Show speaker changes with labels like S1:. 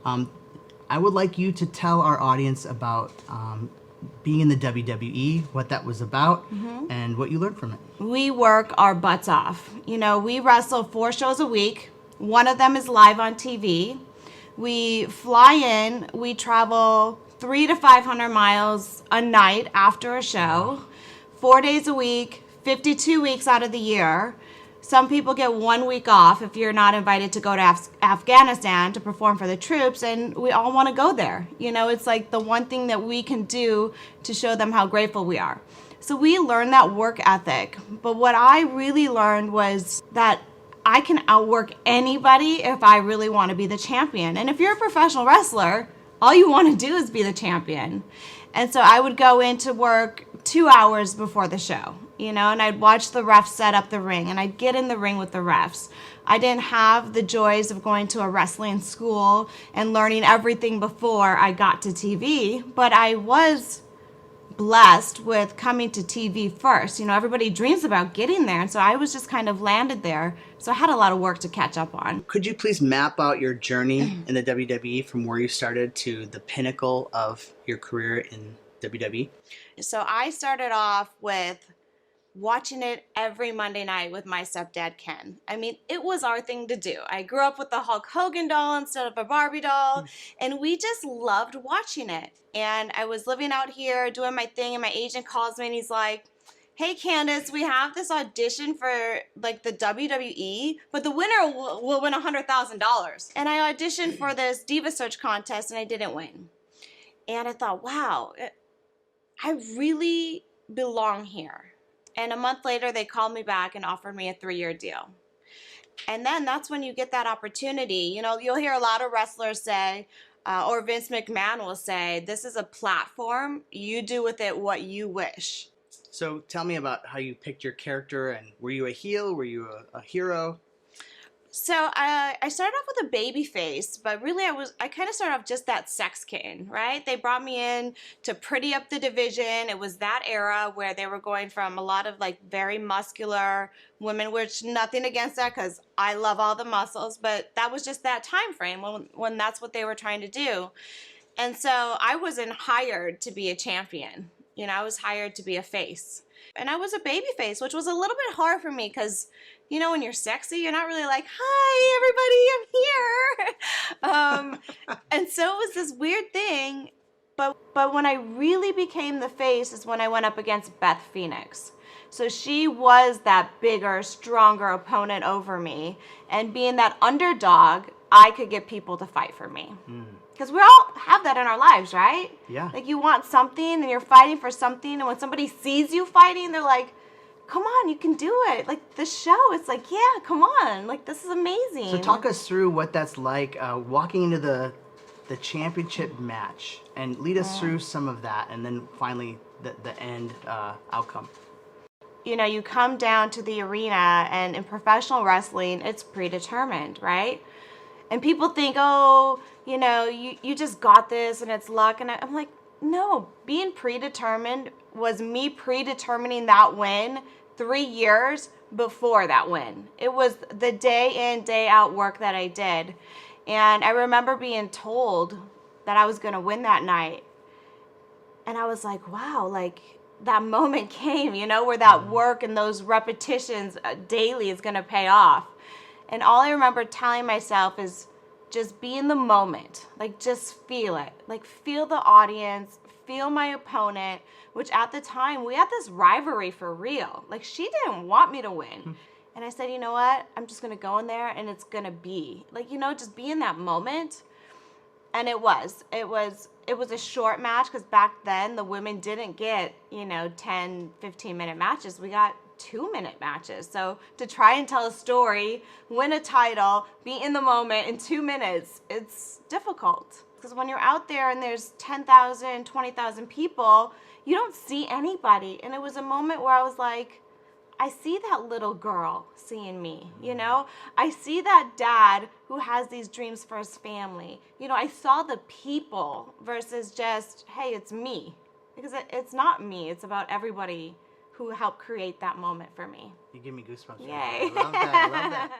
S1: Um, I would like you to tell our audience about being in the WWE, what that was about, and what you learned from it.
S2: We work our butts off. You know, we wrestle 4 shows a week. One of them is live on TV. We fly in, we travel 300 to 500 miles a night after a show, 4 days a week, 52 weeks out of the year. Some people get 1 week off if you're not invited to go to Afghanistan to perform for the troops, and we all want to go there. You know, it's like the one thing that we can do to show them how grateful we are. So we learned that work ethic. But what I really learned was that I can outwork anybody if I really want to be the champion. And if you're a professional wrestler, all you want to do is be the champion. And so I would go into work 2 hours before the show, you know, and I'd watch the refs set up the ring, and I'd get in the ring with the refs. I didn't have the joys of going to a wrestling school and learning everything before I got to TV, but I was blessed with coming to TV first. You know, everybody dreams about getting there, and so I was just kind of landed there. So I had a lot of work to catch up on.
S1: Could you please map out your journey in the WWE from where you started to the pinnacle of your career in WWE?
S2: So I started off with watching it every Monday night with my stepdad, Ken. I mean, it was our thing to do. I grew up with the Hulk Hogan doll instead of a Barbie doll, and we just loved watching it. And I was living out here doing my thing, and my agent calls me and he's like, "Hey Candice, we have this audition for like the WWE, but the winner will win $100,000. And I auditioned for this Divas search contest and I didn't win. And I thought, wow, I really belong here. And a month later, they called me back and offered me a 3-year deal. And then that's when you get that opportunity. You know, you'll hear a lot of wrestlers say, or Vince McMahon will say, this is a platform. You do with it what you wish.
S1: So tell me about how you picked your character, and were you a heel? Were you a hero?
S2: So I started off with a baby face, but really I kind of started off just that sex kitten, right? They brought me in to pretty up the division. It was that era where they were going from a lot of like very muscular women, which nothing against that because I love all the muscles, but that was just that time frame when that's what they were trying to do. And so I wasn't hired to be a champion. You know, I was hired to be a face. And I was a baby face, which was a little bit hard for me because, you know, when you're sexy, you're not really like, hi, everybody, I'm here. And so it was this weird thing. But when I really became the face is when I went up against Beth Phoenix. So she was that bigger, stronger opponent over me. And being that underdog, I could get people to fight for me. Because we all have that in our lives, right?
S1: Yeah.
S2: Like you want something and you're fighting for something, and when somebody sees you fighting, they're like, come on, you can do it. Like the show, it's like, yeah, come on. Like this is amazing.
S1: So talk us through what that's like walking into the championship match, and lead us through some of that, and then finally the end outcome.
S2: You know, you come down to the arena, and in professional wrestling, it's predetermined, right? And people think, oh, you know, you just got this and it's luck. And I'm like, no, being predetermined was me predetermining that win 3 years before that win. It was the day in, day out work that I did. And I remember being told that I was going to win that night. And I was like, wow, like that moment came, you know, where that work and those repetitions daily is going to pay off. And all I remember telling myself is just be in the moment. Like, just feel it. Like, feel the audience, feel my opponent, which at the time, we had this rivalry for real. Like, she didn't want me to win. And I said, you know what? I'm just going to go in there and it's going to be. Like, you know, just be in that moment. And it was a short match because back then the women didn't get, you know, 10, 15-minute matches. We got 2-minute matches. So to try and tell a story, win a title, be in the moment in 2 minutes, it's difficult. Because when you're out there and there's 10,000, 20,000 people, you don't see anybody. And it was a moment where I was like, I see that little girl seeing me, you know? I see that dad who has these dreams for his family. You know, I saw the people versus just, hey, it's me. Because it's not me. It's about everybody who helped create that moment for me.
S1: You give me goosebumps.
S2: Yay.
S1: I love that. I love that.